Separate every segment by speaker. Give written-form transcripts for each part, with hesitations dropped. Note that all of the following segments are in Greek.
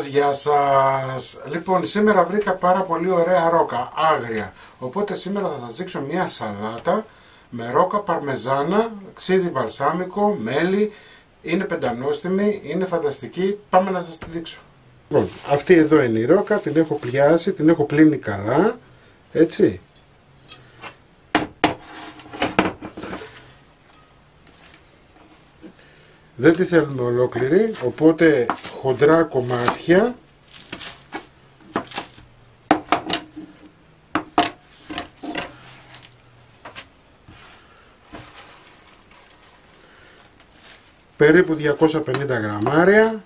Speaker 1: Γεια σας. Λοιπόν, σήμερα βρήκα πάρα πολύ ωραία ρόκα, άγρια. Οπότε σήμερα θα σας δείξω μια σαλάτα με ρόκα παρμεζάνα, ξύδι βαλσάμικο, μέλι. Είναι πεντανόστιμη, είναι φανταστική. Πάμε να σας τη δείξω. Λοιπόν, αυτή εδώ είναι η ρόκα, την έχω πλιάσει, την έχω πλύνει καλά. Έτσι. Δεν τη θέλουμε ολόκληρη, οπότε χοντρά κομμάτια. Περίπου 250 γραμμάρια.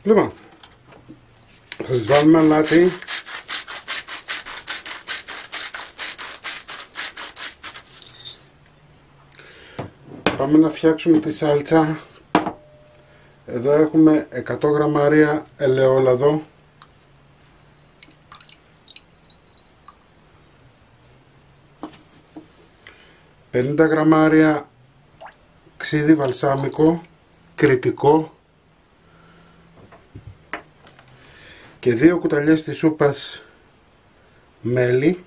Speaker 1: Λοιπόν, θα τις βάλουμε αλάτι. Πάμε να φτιάξουμε τη σάλτσα. Εδώ έχουμε 100 γραμμάρια ελαιόλαδο. ...50 γραμμάρια ξύδι βαλσάμικο, κριτικό και 2 κουταλιές της σούπας μέλι.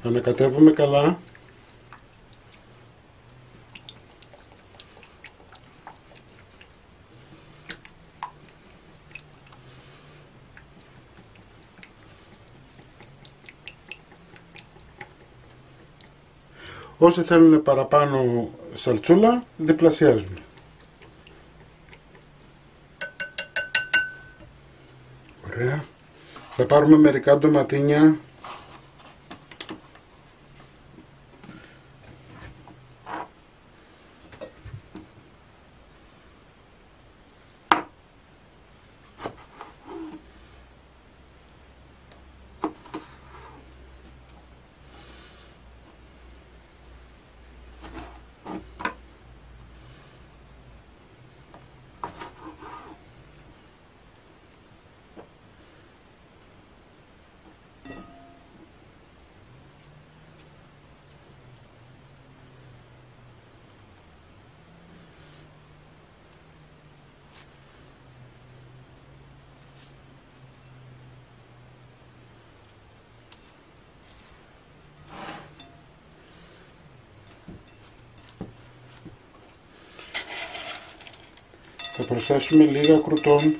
Speaker 1: Ανακατεύουμε καλά. Όσοι θέλουν παραπάνω σαλτσούλα, διπλασιάζουν. Ωραία. Θα πάρουμε μερικά ντοματίνια. Θα προσθέσουμε λίγα κρουτόν.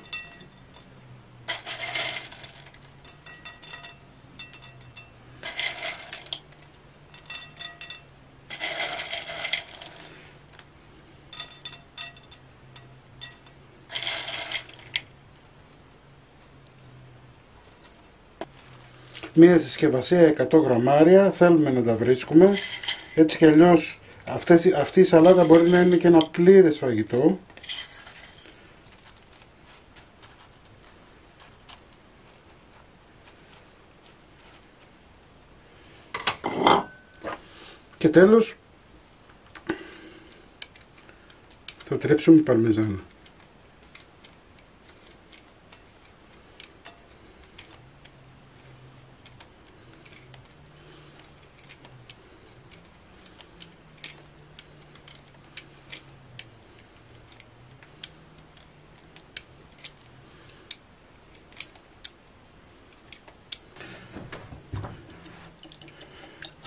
Speaker 1: Μία συσκευασία 100 γραμμάρια, θέλουμε να τα βρίσκουμε. Έτσι κι αλλιώς αυτή η σαλάτα μπορεί να είναι και ένα πλήρες φαγητό. Και τέλος θα τρίψουμε παρμεζάνα.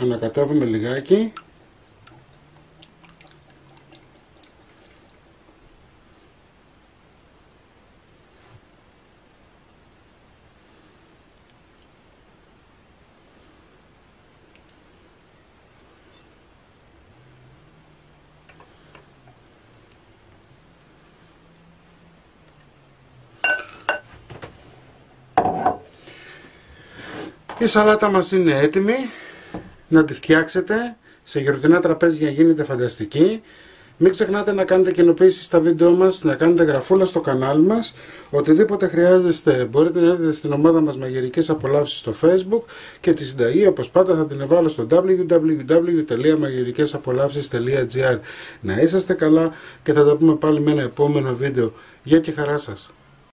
Speaker 1: Ανακατεύουμε λιγάκι. Η σαλάτα μας είναι έτοιμη. Να τη φτιάξετε σε γιορτινά τραπέζια, γίνεται φανταστική. Μην ξεχνάτε να κάνετε κοινοποίησεις στα βίντεο μας, να κάνετε γραφούλα στο κανάλι μας. Οτιδήποτε χρειάζεστε μπορείτε να έρθετε στην ομάδα μας Μαγειρικές Απολαύσεις στο Facebook και τη συνταγή όπως πάντα θα την εβάλω στο www.magirikesapolavsis.gr. Να είσαστε καλά και θα τα πούμε πάλι με ένα επόμενο βίντεο. Γεια και χαρά σας!